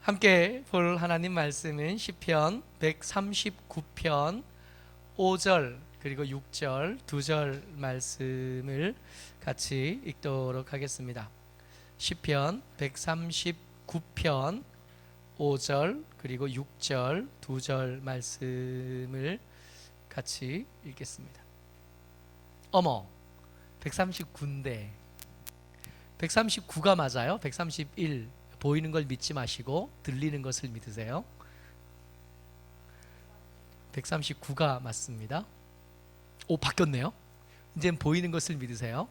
함께 볼 하나님 말씀은 시편 139편 5절 그리고 6절 두 절 말씀을 같이 읽도록 하겠습니다. 시편 139편 5절 그리고 6절 두 절 말씀을 같이 읽겠습니다. 어머, 139인데 139가 맞아요? 131 보이는 걸 믿지 마시고 들리는 것을 믿으세요. 139가 맞습니다. 오, 바뀌었네요. 이젠 보이는 것을 믿으세요.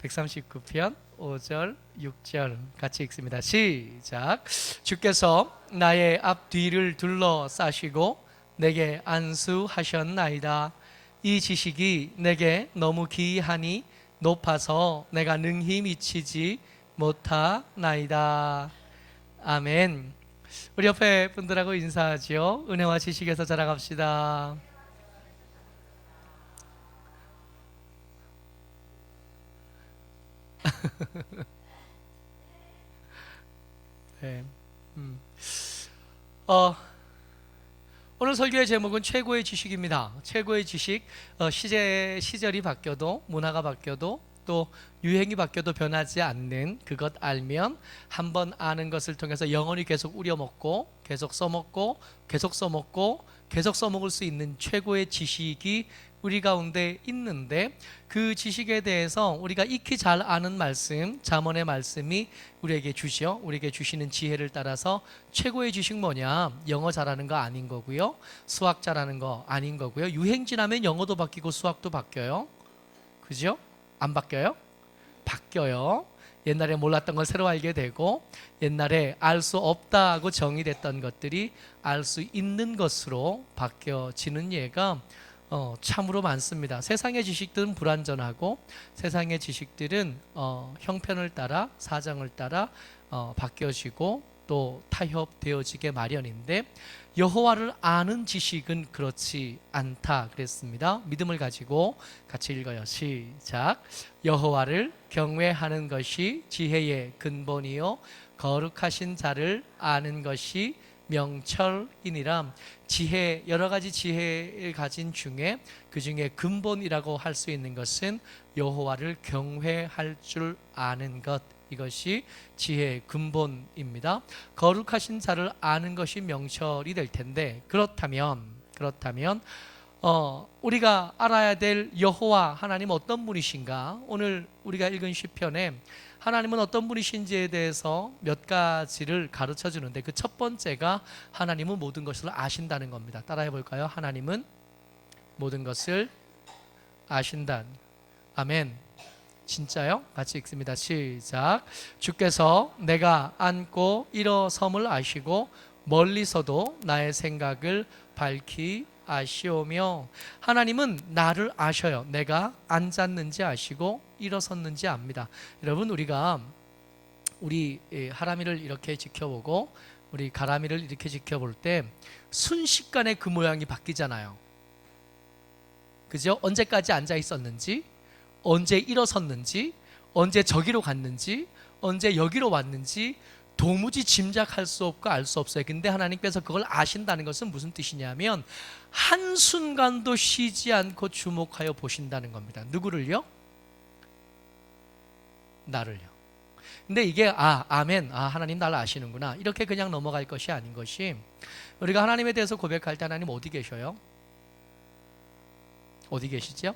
139편 5절 6절 같이 읽습니다. 시작. 주께서 나의 앞뒤를 둘러싸시고 내게 안수하셨나이다. 이 지식이 내게 너무 기이하니 높아서 내가 능히 미치지 못하나이다. 아멘. 우리 옆에 분들하고 인사하지요. 은혜와 지식에서 자라갑시다. 네. 오늘 설교의 제목은 최고의 지식입니다. 최고의 지식. 시절이 바뀌어도 문화가 바뀌어도 또 유행이 바뀌어도 변하지 않는 그것 알면 한번 아는 것을 통해서 영원히 계속 우려먹고 계속 써먹고 계속 써먹고 계속 써먹을 수 있는 최고의 지식이 우리 가운데 있는데, 그 지식에 대해서 우리가 익히 잘 아는 말씀, 잠언의 말씀이 우리에게 주시오. 우리에게 주시는 지혜를 따라서 최고의 지식 뭐냐? 영어 잘하는 거 아닌 거고요, 수학 잘하는 거 아닌 거고요. 유행 지나면 영어도 바뀌고 수학도 바뀌어요. 그죠? 안 바뀌어요? 바뀌어요. 옛날에 몰랐던 걸 새로 알게 되고, 옛날에 알 수 없다고 정의됐던 것들이 알 수 있는 것으로 바뀌어지는 예가 참으로 많습니다. 세상의 지식들은 불완전하고 세상의 지식들은 형편을 따라 사정을 따라 바뀌어지고 또 타협되어지게 마련인데, 여호와를 아는 지식은 그렇지 않다 그랬습니다. 믿음을 가지고 같이 읽어요. 시작. 여호와를 경외하는 것이 지혜의 근본이요 거룩하신 자를 아는 것이 명철이니라. 지혜, 여러 가지 지혜를 가진 중에 그 중에 근본이라고 할 수 있는 것은 여호와를 경외할 줄 아는 것, 이것이 지혜의 근본입니다. 거룩하신 자를 아는 것이 명철이 될 텐데, 그렇다면 우리가 알아야 될 여호와 하나님 어떤 분이신가? 오늘 우리가 읽은 시편에 하나님은 어떤 분이신지에 대해서 몇 가지를 가르쳐 주는데, 그 첫 번째가 하나님은 모든 것을 아신다는 겁니다. 따라해 볼까요? 하나님은 모든 것을 아신다. 아멘. 진짜요? 같이 읽습니다. 시작. 주께서 내가 앉고 일어섬을 아시고 멀리서도 나의 생각을 밝히 아시오며. 하나님은 나를 아셔요. 내가 앉았는지 아시고 일어섰는지 압니다. 여러분, 우리 하람이를 이렇게 지켜보고 우리 가람이를 이렇게 지켜볼 때 순식간에 그 모양이 바뀌잖아요. 그죠? 언제까지 앉아 있었는지, 언제 일어섰는지, 언제 저기로 갔는지, 언제 여기로 왔는지 도무지 짐작할 수 없고 알 수 없어요. 근데 하나님께서 그걸 아신다는 것은 무슨 뜻이냐면 한순간도 쉬지 않고 주목하여 보신다는 겁니다. 누구를요? 나를요. 근데 이게 아멘, 하나님 나를 아시는구나, 이렇게 그냥 넘어갈 것이 아닌 것이, 우리가 하나님에 대해서 고백할 때 하나님 어디 계셔요? 어디 계시죠?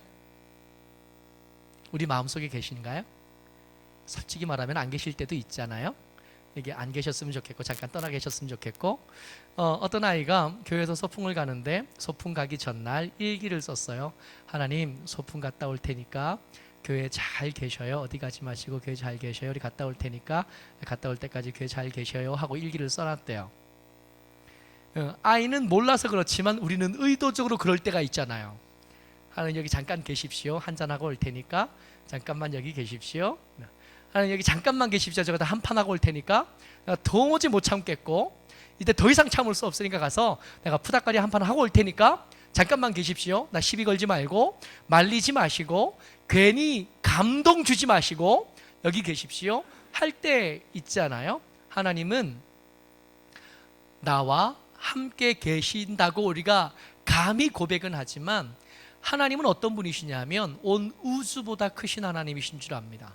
우리 마음속에 계신가요? 솔직히 말하면 안 계실 때도 있잖아요. 이게 안 계셨으면 좋겠고 잠깐 떠나 계셨으면 좋겠고, 어떤 아이가 교회에서 소풍을 가는데 소풍 가기 전날 일기를 썼어요. 하나님, 소풍 갔다 올 테니까 교회 잘 계셔요. 어디 가지 마시고 교회 잘 계셔요. 우리 갔다 올 테니까 갔다 올 때까지 교회 잘 계셔요 하고 일기를 써놨대요. 아이는 몰라서 그렇지만 우리는 의도적으로 그럴 때가 있잖아요. 하나님 여기 잠깐 계십시오. 한잔하고 올 테니까 잠깐만 여기 계십시오. 하나님 여기 잠깐만 계십시오. 제가 다 한판하고 올 테니까. 내가 도무지 못 참겠고 이제 더 이상 참을 수 없으니까 가서 내가 푸닥거리 한판 하고 올 테니까 잠깐만 계십시오. 나 시비 걸지 말고, 말리지 마시고, 괜히 감동 주지 마시고 여기 계십시오 할 때 있잖아요. 하나님은 나와 함께 계신다고 우리가 감히 고백은 하지만 하나님은 어떤 분이시냐면 온 우주보다 크신 하나님이신 줄 압니다.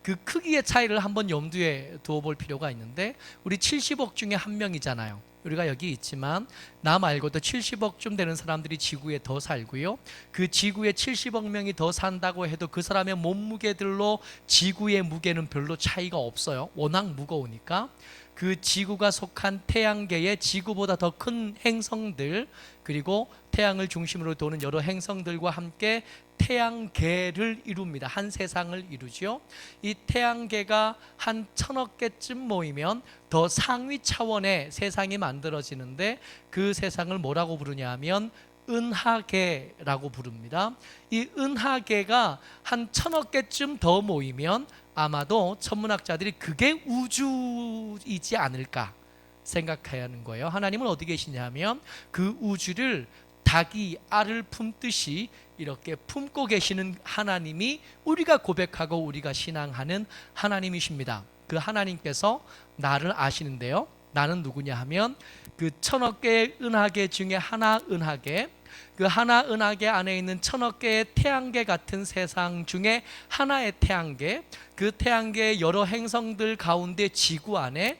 그 크기의 차이를 한번 염두에 두어볼 필요가 있는데, 우리 70억 중에 한 명이잖아요. 우리가 여기 있지만 나 말고도 70억쯤 되는 사람들이 지구에 더 살고요, 그 지구에 70억 명이 더 산다고 해도 그 사람의 몸무게들로 지구의 무게는 별로 차이가 없어요. 워낙 무거우니까. 그 지구가 속한 태양계의 지구보다 더 큰 행성들, 그리고 태양을 중심으로 도는 여러 행성들과 함께 태양계를 이룹니다. 한 세상을 이루죠. 이 태양계가 한 1000억 개쯤 모이면 더 상위 차원의 세상이 만들어지는데, 그 세상을 뭐라고 부르냐 하면 은하계라고 부릅니다. 이 은하계가 한 1000억 개쯤 더 모이면 아마도 천문학자들이 그게 우주이지 않을까 생각해야 하는 거예요. 하나님은 어디 계시냐면 그 우주를 닭이 알을 품듯이 이렇게 품고 계시는 하나님이 우리가 고백하고 우리가 신앙하는 하나님이십니다. 그 하나님께서 나를 아시는데요, 나는 누구냐 하면 그 1000억 개의 은하계 중에 하나 은하계, 그 하나 은하계 안에 있는 1000억 개의 태양계 같은 세상 중에 하나의 태양계, 그 태양계의 여러 행성들 가운데 지구 안에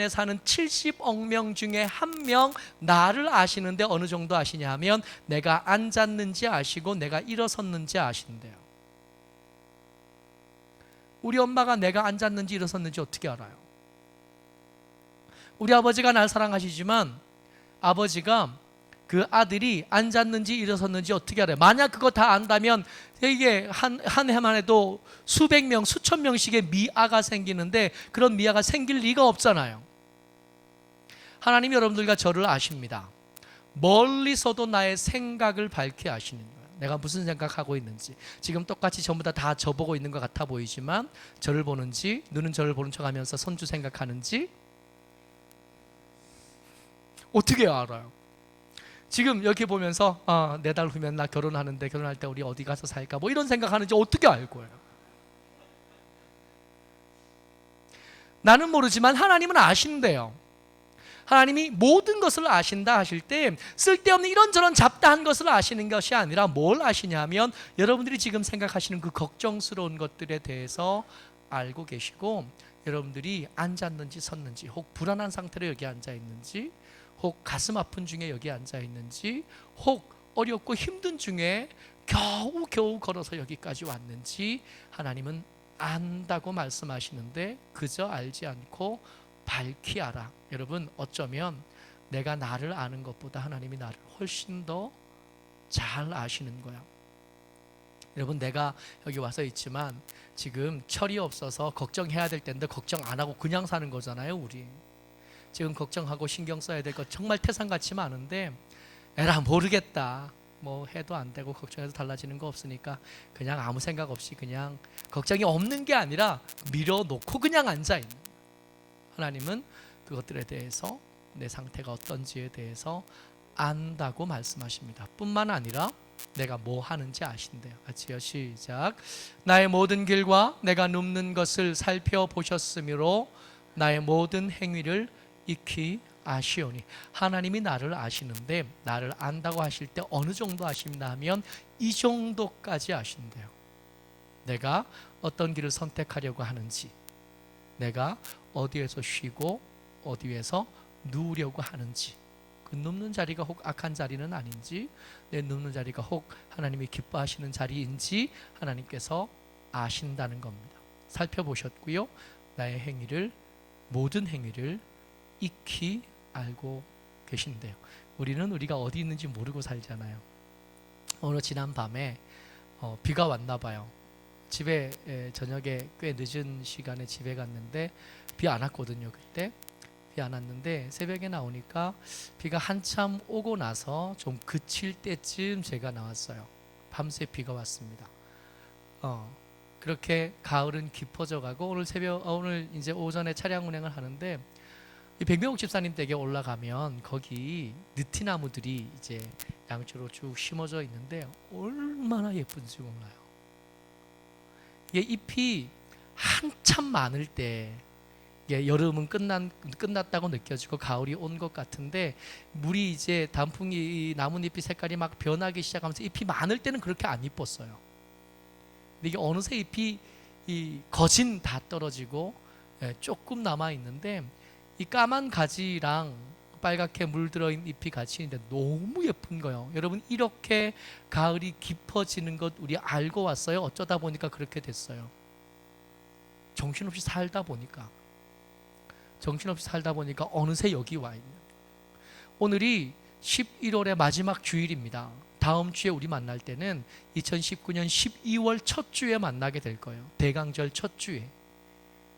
사는 70억 명 중에 한 명 나를 아시는데 어느 정도 아시냐 하면 내가 앉았는지 아시고 내가 일어섰는지 아신대요. 우리 엄마가 내가 앉았는지 일어섰는지 어떻게 알아요? 우리 아버지가 날 사랑하시지만 아버지가 그 아들이 앉았는지 일어섰는지 어떻게 알아요? 만약 그거 다 안다면 이게 한 해만 해도 수백 명, 수천 명씩의 미아가 생기는데 그런 미아가 생길 리가 없잖아요. 하나님이 여러분들과 저를 아십니다. 멀리서도 나의 생각을 밝히 아시는 거예요. 내가 무슨 생각하고 있는지. 지금 똑같이 전부 다 저보고 있는 것 같아 보이지만 저를 보는지, 눈은 저를 보는 척하면서 손주 생각하는지 어떻게 알아요? 지금 이렇게 보면서 4달 후면 나 결혼하는데 결혼할 때 우리 어디 가서 살까 뭐 이런 생각하는지 어떻게 알 거예요? 나는 모르지만 하나님은 아신대요. 하나님이 모든 것을 아신다 하실 때 쓸데없는 이런저런 잡다한 것을 아시는 것이 아니라 뭘 아시냐면 여러분들이 지금 생각하시는 그 걱정스러운 것들에 대해서 알고 계시고, 여러분들이 앉았는지 섰는지, 혹 불안한 상태로 여기 앉아 있는지, 혹 가슴 아픈 중에 여기 앉아 있는지, 혹 어렵고 힘든 중에 겨우 걸어서 여기까지 왔는지 하나님은 안다고 말씀하시는데 그저 알지 않고 밝히 알아. 여러분, 어쩌면 내가 나를 아는 것보다 하나님이 나를 훨씬 더 잘 아시는 거야. 여러분, 내가 여기 와서 있지만 지금 철이 없어서 걱정해야 될 텐데 걱정 안 하고 그냥 사는 거잖아요. 우리 지금 걱정하고 신경 써야 될 것 정말 태산같이 많은데 에라 모르겠다, 뭐 해도 안 되고 걱정해도 달라지는 거 없으니까 그냥 아무 생각 없이 그냥 걱정이 없는 게 아니라 밀어놓고 그냥 앉아있는, 하나님은 그것들에 대해서 내 상태가 어떤지에 대해서 안다고 말씀하십니다. 뿐만 아니라 내가 뭐 하는지 아신대요. 같이요, 시작. 나의 모든 길과 내가 눕는 것을 살펴보셨으므로 나의 모든 행위를 익히 아시오니. 하나님이 나를 아시는데 나를 안다고 하실 때 어느 정도 아십니다 하면 이 정도까지 아신대요. 내가 어떤 길을 선택하려고 하는지, 내가 어디에서 쉬고 어디에서 누우려고 하는지, 그 눕는 자리가 혹 악한 자리는 아닌지, 내 눕는 자리가 혹 하나님이 기뻐하시는 자리인지 하나님께서 아신다는 겁니다. 살펴보셨고요, 나의 행위를, 모든 행위를 익히 알고 계신대요. 우리는 우리가 어디 있는지 모르고 살잖아요. 오늘 지난 밤에 비가 왔나 봐요. 집에 저녁에 꽤 늦은 시간에 집에 갔는데 비 안 왔거든요. 그때 비 안 왔는데 새벽에 나오니까 비가 한참 오고 나서 좀 그칠 때쯤 제가 나왔어요. 밤새 비가 왔습니다. 그렇게 가을은 깊어져 가고 오늘 이제 오전에 차량 운행을 하는데 이 백명옥 집사님 댁에 올라가면 거기 느티나무들이 이제 양쪽으로 쭉 심어져 있는데 얼마나 예쁜지 몰라요. 이게 잎이 한참 많을 때 여름은 끝났다고 느껴지고 가을이 온 것 같은데 물이 이제 단풍이 나뭇잎이 색깔이 막 변하기 시작하면서 잎이 많을 때는 그렇게 안 이뻤어요. 근데 이게 어느새 잎이 거진 다 떨어지고 조금 남아 있는데 이 까만 가지랑 빨갛게 물들어있는 잎이 같이 있는데 너무 예쁜 거예요. 여러분, 이렇게 가을이 깊어지는 것 우리 알고 왔어요? 어쩌다 보니까 그렇게 됐어요. 정신없이 살다 보니까 어느새 여기 와 있는. 오늘이 11월의 마지막 주일입니다. 다음 주에 우리 만날 때는 2019년 12월 첫 주에 만나게 될 거예요. 대강절 첫 주에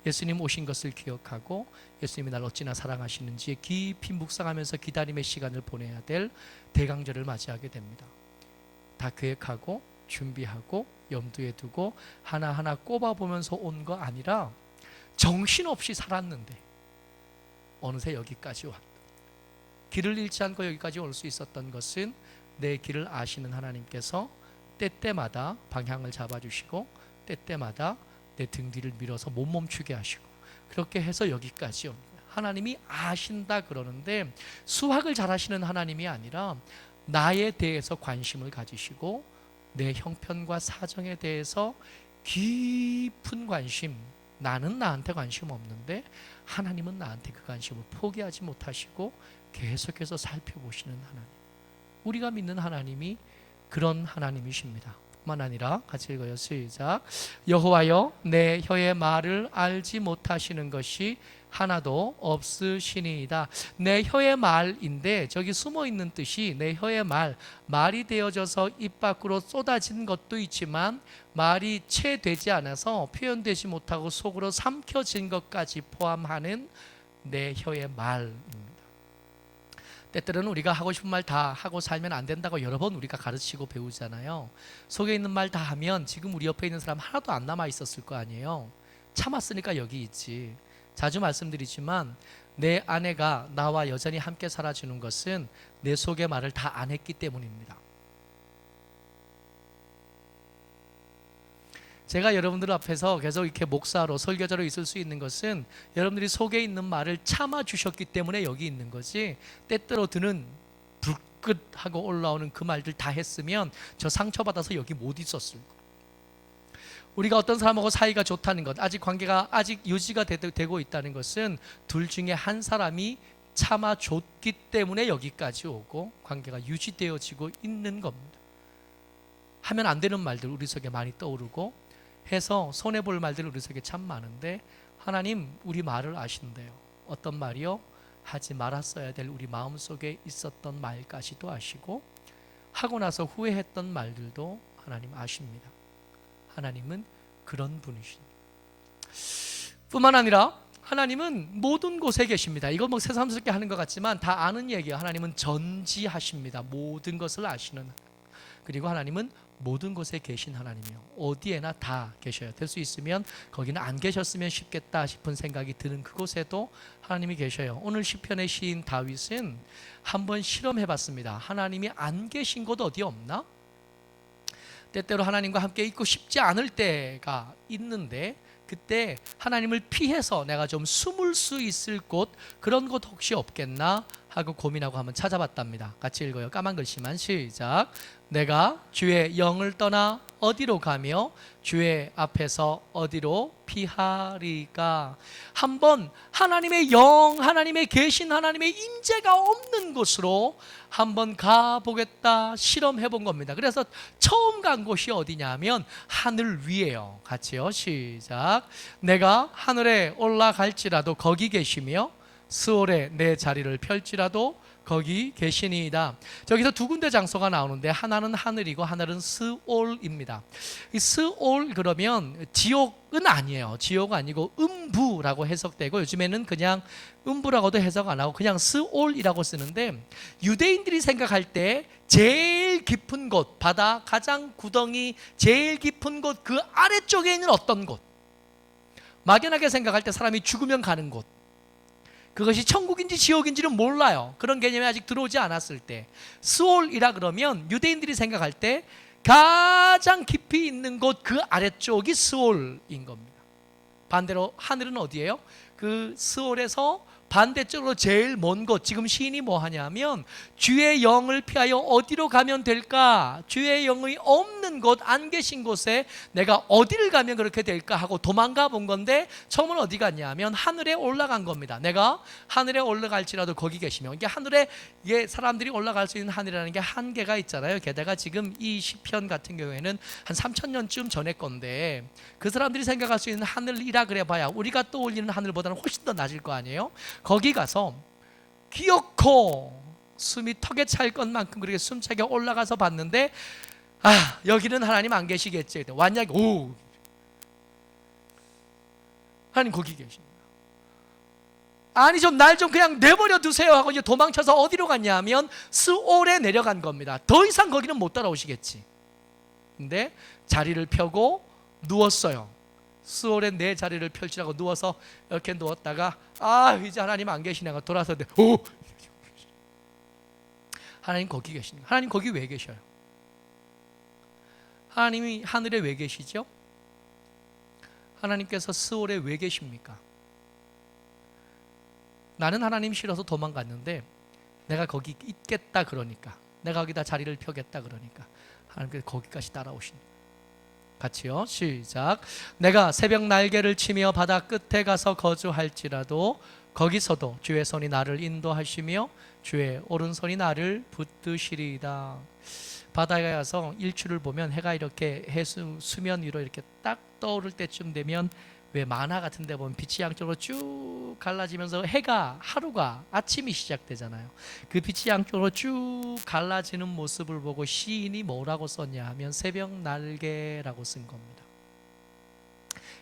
예수님 오신 것을 기억하고 예수님이 날 어찌나 사랑하시는지 깊이 묵상하면서 기다림의 시간을 보내야 될 대강절을 맞이하게 됩니다. 다 계획하고 준비하고 염두에 두고 하나하나 꼽아보면서 온 거 아니라 정신없이 살았는데 어느새 여기까지 왔다. 길을 잃지 않고 여기까지 올 수 있었던 것은 내 길을 아시는 하나님께서 때때마다 방향을 잡아주시고 때때마다 내 등 뒤를 밀어서 못 멈추게 하시고 그렇게 해서 여기까지 옵니다. 하나님이 아신다 그러는데 수학을 잘하시는 하나님이 아니라 나에 대해서 관심을 가지시고 내 형편과 사정에 대해서 깊은 관심. 나는 나한테 관심 없는데 하나님은 나한테 그 관심을 포기하지 못하시고 계속해서 살펴보시는 하나님. 우리가 믿는 하나님이 그런 하나님이십니다. 뿐만 아니라 같이 읽어요. 시작. 여호와여, 내 혀의 말을 알지 못하시는 것이 하나도 없으시니이다. 내 혀의 말인데 저기 숨어 있는 뜻이 내 혀의 말이 되어져서 입 밖으로 쏟아진 것도 있지만 말이 채 되지 않아서 표현되지 못하고 속으로 삼켜진 것까지 포함하는 내 혀의 말입니다. 때때로는 우리가 하고 싶은 말 다 하고 살면 안 된다고 여러 번 우리가 가르치고 배우잖아요. 속에 있는 말 다 하면 지금 우리 옆에 있는 사람 하나도 안 남아 있었을 거 아니에요. 참았으니까 여기 있지. 자주 말씀드리지만 내 아내가 나와 여전히 함께 살아주는 것은 내 속의 말을 다 안 했기 때문입니다. 제가 여러분들 앞에서 계속 이렇게 목사로 설교자로 있을 수 있는 것은 여러분들이 속에 있는 말을 참아주셨기 때문에 여기 있는 거지, 때때로 드는 불끝하고 올라오는 그 말들 다 했으면 저 상처받아서 여기 못 있었을 거예요. 우리가 어떤 사람하고 사이가 좋다는 것, 아직 관계가 아직 유지가 되고 있다는 것은 둘 중에 한 사람이 참아줬기 때문에 여기까지 오고 관계가 유지되어지고 있는 겁니다. 하면 안 되는 말들 우리 속에 많이 떠오르고 해서 손해볼 말들 우리 속에 참 많은데 하나님 우리 말을 아신대요. 어떤 말이요? 하지 말았어야 될 우리 마음속에 있었던 말까지도 아시고 하고 나서 후회했던 말들도 하나님 아십니다. 하나님은 그런 분이십니다. 뿐만 아니라 하나님은 모든 곳에 계십니다. 이거 뭐 새삼스럽게 하는 것 같지만 다 아는 얘기예요. 하나님은 전지하십니다. 모든 것을 아시는. 그리고 하나님은 모든 곳에 계신 하나님이요. 어디에나 다 계셔요. 될 수 있으면 거기는 안 계셨으면 쉽겠다 싶은 생각이 드는 그곳에도 하나님이 계셔요. 오늘 시편의 시인 다윗은 한번 실험해봤습니다. 하나님이 안 계신 곳 어디 없나? 때때로 하나님과 함께 있고 싶지 않을 때가 있는데 그때 하나님을 피해서 내가 좀 숨을 수 있을 곳, 그런 곳 혹시 없겠나 하고 고민하고 한번 찾아봤답니다. 같이 읽어요. 까만 글씨만 시작. 내가 주의 영을 떠나 어디로 가며 주의 앞에서 어디로 피하리까. 한번 하나님의 영, 하나님의 계신 하나님의 임재가 없는 곳으로 한번 가보겠다 실험해 본 겁니다. 그래서 처음 간 곳이 어디냐면 하늘 위에요. 같이요. 시작. 내가 하늘에 올라갈지라도 거기 계시며 스올에 내 자리를 펼지라도 거기 계시니이다. 저기서 두 군데 장소가 나오는데 하나는 하늘이고 하나는 스올입니다. 이 스올 그러면 지옥은 아니에요. 지옥 아니고 음부라고 해석되고 요즘에는 그냥 음부라고도 해석 안 하고 그냥 스올이라고 쓰는데 유대인들이 생각할 때 제일 깊은 곳, 바다 가장 구덩이 제일 깊은 곳 그 아래쪽에 있는 어떤 곳, 막연하게 생각할 때 사람이 죽으면 가는 곳, 그것이 천국인지 지옥인지는 몰라요. 그런 개념이 아직 들어오지 않았을 때. 스올이라 그러면 유대인들이 생각할 때 가장 깊이 있는 곳 그 아래쪽이 스올인 겁니다. 반대로 하늘은 어디예요? 그 스올에서 반대쪽으로 제일 먼 곳. 지금 시인이 뭐 하냐면 주의 영을 피하여 어디로 가면 될까? 주의 영이 없는 곳, 안 계신 곳에 내가 어디를 가면 그렇게 될까 하고 도망가 본 건데 처음은 어디 갔냐면 하늘에 올라간 겁니다. 내가 하늘에 올라갈지라도 거기 계시면, 이게 하늘에 이게 사람들이 올라갈 수 있는 하늘이라는 게 한계가 있잖아요. 게다가 지금 이 시편 같은 경우에는 한 3,000년쯤 전의 건데 그 사람들이 생각할 수 있는 하늘이라 그래 봐야 우리가 떠올리는 하늘보다는 훨씬 더 낮을 거 아니에요. 거기 가서 기어코 숨이 턱에 찰 것만큼 그렇게 숨차게 올라가서 봤는데 여기는 하나님 안 계시겠지. 완전히 하나님 거기 계십니다. 아니 좀 날 좀 그냥 내버려 두세요 하고 이제 도망쳐서 어디로 갔냐 하면 스올에 내려간 겁니다. 더 이상 거기는 못 따라오시겠지. 근데 자리를 펴고 누웠어요. 스올에 내 자리를 펼치라고 누워서 이렇게 누웠다가 이제 하나님 안 계시네가 돌아서는데 하나님 거기 계십니다. 하나님 거기 왜 계셔요? 하나님이 하늘에 왜 계시죠? 하나님께서 스올에 왜 계십니까? 나는 하나님 싫어서 도망갔는데 내가 거기 있겠다 그러니까, 내가 거기다 자리를 펴겠다 그러니까 하나님께서 거기까지 따라오십니다. 같이요. 시작. 내가 새벽 날개를 치며 바다 끝에 가서 거주할지라도 거기서도 주의 손이 나를 인도하시며 주의 오른손이 나를 붙드시리이다. 바다에 가서 일출을 보면 해가 이렇게 해수 수면 위로 이렇게 딱 떠오를 때쯤 되면 왜 만화 같은 데 보면 빛이 양쪽으로 쭉 갈라지면서 해가 하루가 아침이 시작되잖아요. 그 빛이 양쪽으로 쭉 갈라지는 모습을 보고 시인이 뭐라고 썼냐 하면 새벽 날개라고 쓴 겁니다.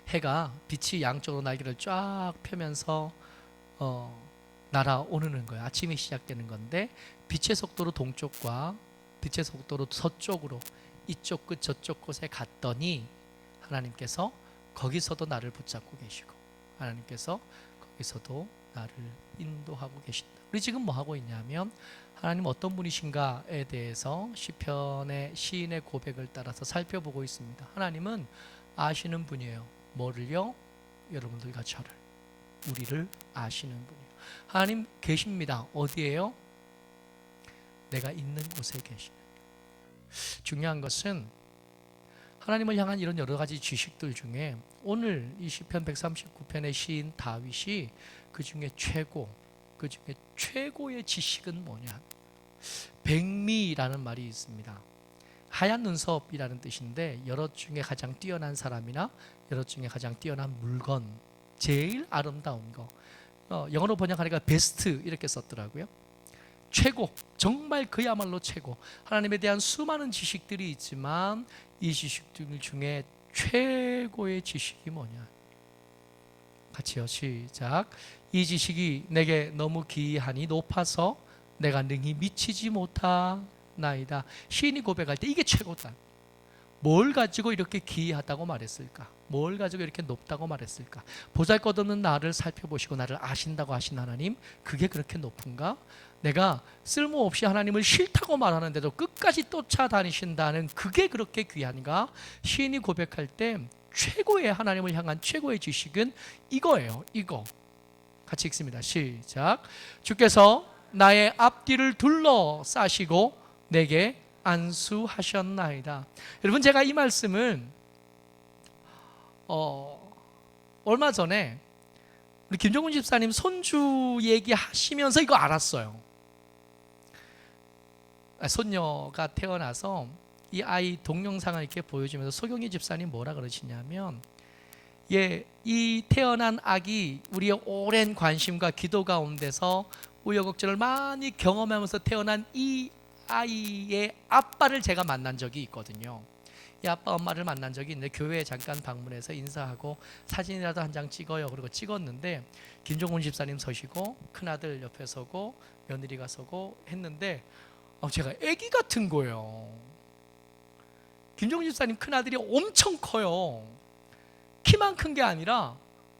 해가 빛이 양쪽으로 날개를 쫙 펴면서 날아오르는 거예요. 아침이 시작되는 건데 빛의 속도로 동쪽과 빛의 속도로 서쪽으로 이쪽 끝 저쪽 곳에 갔더니 하나님께서 거기서도 나를 붙잡고 계시고 하나님께서 거기서도 나를 인도하고 계신다. 우리 지금 뭐 하고 있냐면 하나님 어떤 분이신가에 대해서 시편의 시인의 고백을 따라서 살펴보고 있습니다. 하나님은 아시는 분이에요. 뭐를요? 여러분들과 저를, 우리를 아시는 분이에요. 하나님 계십니다. 어디에요? 내가 있는 곳에 계시는. 중요한 것은 하나님을 향한 이런 여러 가지 지식들 중에 오늘 이 시편 139편의 시인 다윗이 그 중에 최고의 지식은 뭐냐? 백미라는 말이 있습니다. 하얀 눈썹이라는 뜻인데 여럿 중에 가장 뛰어난 사람이나 여럿 중에 가장 뛰어난 물건, 제일 아름다운 거. 영어로 번역하니까 베스트 이렇게 썼더라고요. 최고, 정말 그야말로 최고. 하나님에 대한 수많은 지식들이 있지만 이 지식들 중에 최고의 지식이 뭐냐? 같이요. 시작. 이 지식이 내게 너무 기이하니 높아서 내가 능히 미치지 못하나이다. 시인이 고백할 때 이게 최고다. 뭘 가지고 이렇게 기이하다고 말했을까? 뭘 가지고 이렇게 높다고 말했을까? 보잘것없는 나를 살펴보시고 나를 아신다고 하신 하나님, 그게 그렇게 높은가? 내가 쓸모없이 하나님을 싫다고 말하는데도 끝까지 쫓아다니신다는 그게 그렇게 귀한가? 시인이 고백할 때 최고의 하나님을 향한 최고의 지식은 이거예요. 이거. 같이 읽습니다. 시작. 주께서 나의 앞뒤를 둘러싸시고 내게 안수하셨나이다. 여러분, 제가 이 말씀을 얼마 전에 우리 김종훈 집사님 손주 얘기하시면서 이거 알았어요. 손녀가 태어나서 이 아이 동영상을 이렇게 보여주면서 소경이 집사님 뭐라 그러시냐면, 이 태어난 아기 우리의 오랜 관심과 기도 가운데서 우여곡절을 많이 경험하면서 태어난 이 아이의 아빠를 제가 만난 적이 있거든요. 이 아빠 엄마를 만난 적이 있는데 교회에 잠깐 방문해서 인사하고 사진이라도 한 장 찍어요. 그리고 찍었는데 김종훈 집사님 서시고 큰아들 옆에 서고 며느리가 서고 했는데 제가 애기 같은 거예요. 김종훈 집사님 큰아들이 엄청 커요. 키만 큰 게 아니라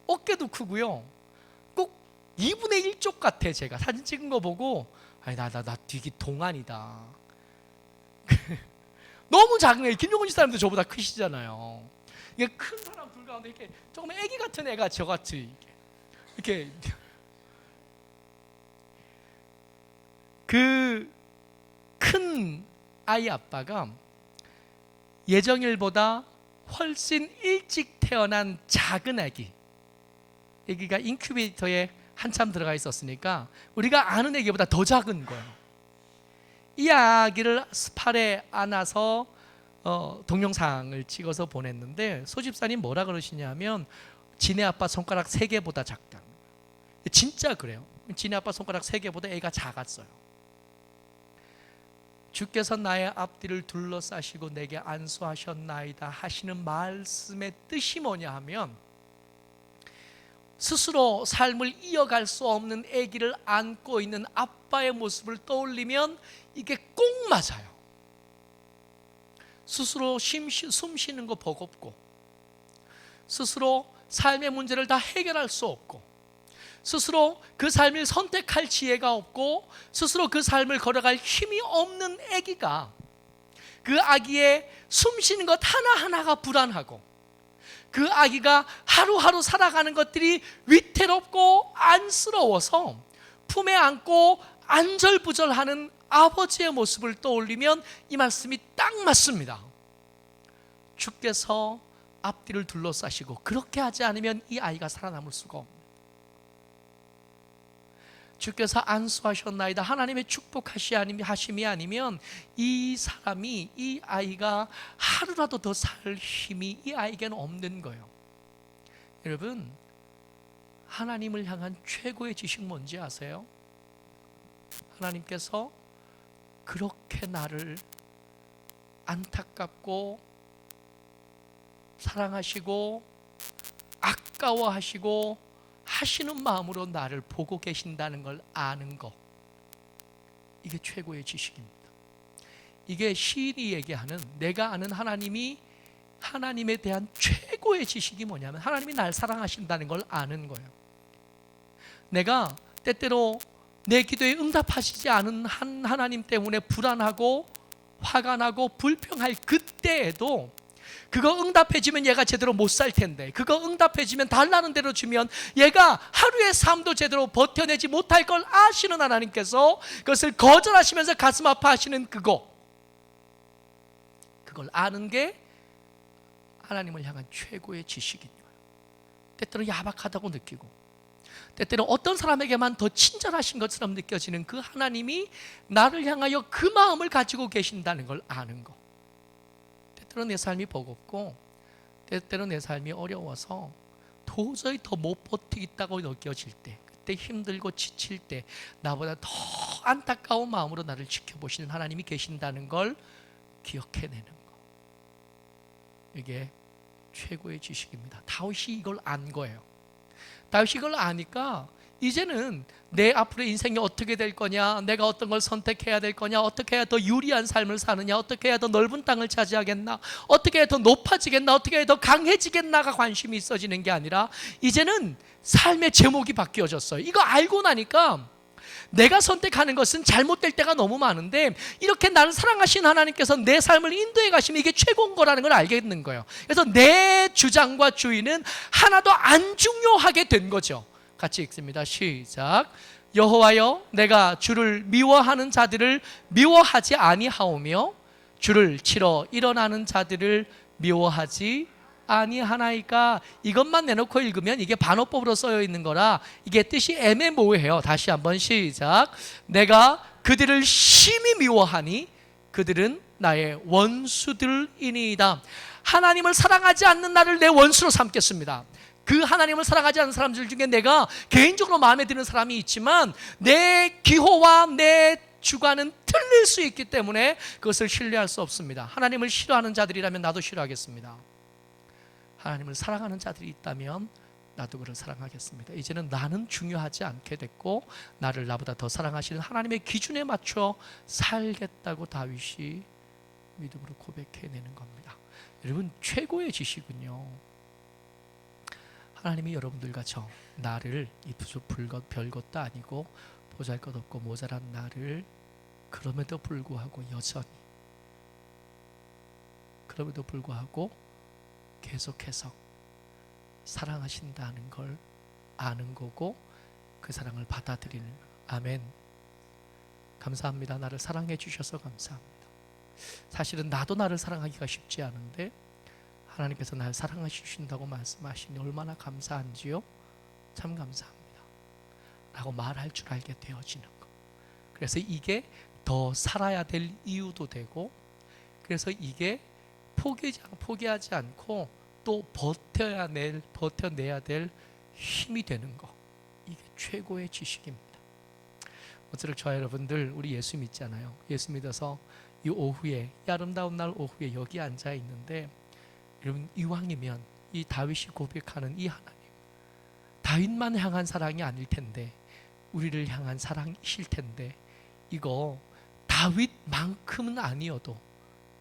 어깨도 크고요. 꼭 2분의 1쪽 같아. 제가 사진 찍은 거 보고 아니 나 되게 동안이다. 너무 작은 애. 김용훈 집사님도 저보다 크시잖아요. 이게 큰 사람 둘 가운데 이렇게 조금 애기 같은 애가 저같이 이렇게 그 큰 아이 아빠가 예정일보다 훨씬 일찍 태어난 작은 아기가 인큐베이터에 한참 들어가 있었으니까 우리가 아는 아기보다 더 작은 거예요. 이 아기를 팔에 안아서 동영상을 찍어서 보냈는데 소집사님 뭐라 그러시냐면 지네 아빠 손가락 3개보다 작다. 진짜 그래요. 지네 아빠 손가락 3개보다 애가 작았어요. 주께서 나의 앞뒤를 둘러싸시고 내게 안수하셨나이다 하시는 말씀의 뜻이 뭐냐 하면 스스로 삶을 이어갈 수 없는 아기를 안고 있는 아빠의 모습을 떠올리면 이게 꼭 맞아요. 스스로 숨 쉬는 거 버겁고, 스스로 삶의 문제를 다 해결할 수 없고, 스스로 그 삶을 선택할 지혜가 없고, 스스로 그 삶을 걸어갈 힘이 없는 아기가, 그 아기의 숨 쉬는 것 하나하나가 불안하고, 그 아기가 하루하루 살아가는 것들이 위태롭고 안쓰러워서 품에 안고 안절부절하는 아버지의 모습을 떠올리면 이 말씀이 딱 맞습니다. 주께서 앞뒤를 둘러싸시고 그렇게 하지 않으면 이 아이가 살아남을 수가 없습니다. 주께서 안수하셨나이다 하나님의 축복하심이 아니면 이 사람이, 이 아이가 하루라도 더 살 힘이 이 아이에게는 없는 거예요. 여러분, 하나님을 향한 최고의 지식 뭔지 아세요? 하나님께서 그렇게 나를 안타깝고 사랑하시고 아까워하시고 하시는 마음으로 나를 보고 계신다는 걸 아는 것, 이게 최고의 지식입니다. 이게 시인이 얘기하는, 내가 아는 하나님에 대한 최고의 지식이 뭐냐면 하나님이 날 사랑하신다는 걸 아는 거예요. 내가 때때로 내 기도에 응답하시지 않은 하나님 때문에 불안하고 화가 나고 불평할 그때에도 그거 응답해주면 얘가 제대로 못 살 텐데, 그거 응답해주면 달라는 대로 주면 얘가 하루의 삶도 제대로 버텨내지 못할 걸 아시는 하나님께서 그것을 거절하시면서 가슴 아파하시는 그걸 아는 게 하나님을 향한 최고의 지식인 거예요. 때때로 야박하다고 느끼고, 때때로 어떤 사람에게만 더 친절하신 것처럼 느껴지는 그 하나님이 나를 향하여 그 마음을 가지고 계신다는 걸 아는 것. 때때로 내 삶이 버겁고, 때때로 내 삶이 어려워서 도저히 더 못 버티겠다고 느껴질 때, 그때 힘들고 지칠 때 나보다 더 안타까운 마음으로 나를 지켜보시는 하나님이 계신다는 걸 기억해내는 것, 이게 최고의 지식입니다. 다윗이 이걸 안 거예요. 다윗이 이걸 아니까 이제는 내 앞으로의 인생이 어떻게 될 거냐, 내가 어떤 걸 선택해야 될 거냐, 어떻게 해야 더 유리한 삶을 사느냐, 어떻게 해야 더 넓은 땅을 차지하겠나, 어떻게 해야 더 높아지겠나, 어떻게 해야 더 강해지겠나가 관심이 있어지는 게 아니라 이제는 삶의 제목이 바뀌어졌어요. 이거 알고 나니까 내가 선택하는 것은 잘못될 때가 너무 많은데 이렇게 나를 사랑하신 하나님께서 내 삶을 인도해 가시면 이게 최고인 거라는 걸 알겠는 거예요. 그래서 내 주장과 주의는 하나도 안 중요하게 된 거죠. 같이 읽습니다. 시작. 여호와여, 내가 주를 미워하는 자들을 미워하지 아니하오며 주를 치러 일어나는 자들을 미워하지 아니하나이까. 이것만 내놓고 읽으면 이게 반어법으로 쓰여 있는 거라 이게 뜻이 애매모호해요. 다시 한번 시작. 내가 그들을 심히 미워하니 그들은 나의 원수들이니이다. 하나님을 사랑하지 않는 나를 내 원수로 삼겠습니다. 그 하나님을 사랑하지 않는 사람들 중에 내가 개인적으로 마음에 드는 사람이 있지만 내 기호와 내 주관은 틀릴 수 있기 때문에 그것을 신뢰할 수 없습니다. 하나님을 싫어하는 자들이라면 나도 싫어하겠습니다. 하나님을 사랑하는 자들이 있다면 나도 그를 사랑하겠습니다. 이제는 나는 중요하지 않게 됐고 나를 나보다 더 사랑하시는 하나님의 기준에 맞춰 살겠다고 다윗이 믿음으로 고백해내는 겁니다. 여러분, 최고의 지식은요, 하나님이 여러분들과 저 나를 이 별것도 아니고 보잘것없고 모자란 나를 그럼에도 불구하고 계속해서 사랑하신다는 걸 아는 거고 그 사랑을 받아들이는 거. 아멘. 감사합니다. 나를 사랑해 주셔서 감사합니다. 사실은 나도 나를 사랑하기가 쉽지 않은데 하나님께서 나를 사랑해 주신다고 말씀하시니 얼마나 감사한지요. 참 감사합니다 라고 말할 줄 알게 되어지는 거. 그래서 이게 더 살아야 될 이유도 되고, 그래서 이게 포기하지 않고 또 버텨내야 될 힘이 되는 거. 이게 최고의 지식입니다. 어쩌록 저와 여러분들 우리 예수 믿잖아요. 예수 믿어서 이 오후에, 이 아름다운 날 오후에 여기 앉아 있는데, 여러분 이왕이면 이 다윗이 고백하는 이 하나님, 다윗만 향한 사랑이 아닐 텐데 우리를 향한 사랑이실 텐데, 이거 다윗만큼은 아니어도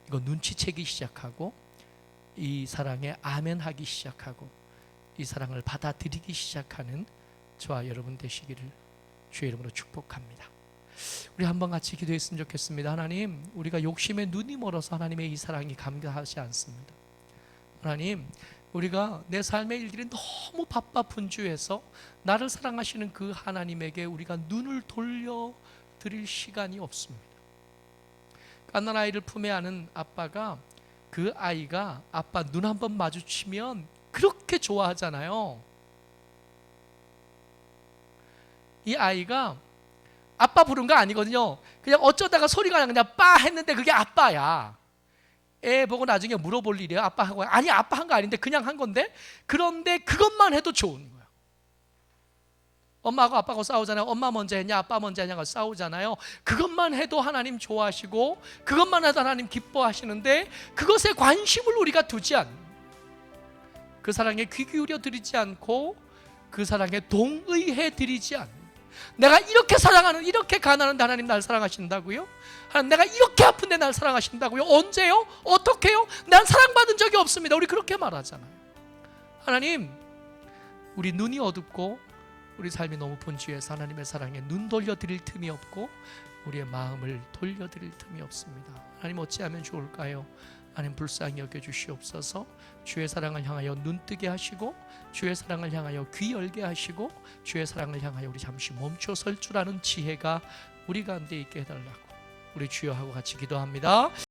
이거 눈치채기 시작하고 이 사랑에 아멘하기 시작하고 이 사랑을 받아들이기 시작하는 저와 여러분 되시기를 주의 이름으로 축복합니다. 우리 한번 같이 기도했으면 좋겠습니다. 하나님, 우리가 욕심에 눈이 멀어서 하나님의 이 사랑이 감당하지 않습니다. 하나님, 우리가 내 삶의 일들이 너무 바빠 분주해서 나를 사랑하시는 그 하나님에게 우리가 눈을 돌려드릴 시간이 없습니다. 갓난 아이를 품에 안은 아빠가 그 아이가 아빠 눈 한번 마주치면 그렇게 좋아하잖아요. 이 아이가 아빠 부른 거 아니거든요. 그냥 어쩌다가 소리가 그냥 빠 했는데 그게 아빠야. 애 보고 나중에 물어볼 일이에요. 아빠 한 거야? 아니, 아빠 한 거 아닌데 그냥 한 건데. 그런데 그것만 해도 좋은 거야. 엄마하고 아빠하고 싸우잖아요. 엄마 먼저 했냐 아빠 먼저 했냐고 싸우잖아요. 그것만 해도 하나님 좋아하시고 그것만 해도 하나님 기뻐하시는데, 그것에 관심을 우리가 두지 않는, 그 사랑에 귀 기울여 드리지 않고 그 사랑에 동의해 드리지 않는, 내가 이렇게 사랑하는, 이렇게 가난한데 하나님 날 사랑하신다고요? 하나님, 내가 이렇게 아픈데 날 사랑하신다고요? 언제요? 어떻게요? 난 사랑받은 적이 없습니다. 우리 그렇게 말하잖아요. 하나님, 우리 눈이 어둡고 우리 삶이 너무 분주해서 하나님의 사랑에 눈 돌려드릴 틈이 없고 우리의 마음을 돌려드릴 틈이 없습니다. 하나님, 어찌하면 좋을까요? 하나님, 불쌍히 여겨주시옵소서. 주의 사랑을 향하여 눈뜨게 하시고 주의 사랑을 향하여 귀 열게 하시고 주의 사랑을 향하여 우리 잠시 멈춰 설 줄 아는 지혜가 우리 가운데 있게 해달라고 우리 주여 하고 같이 기도합니다.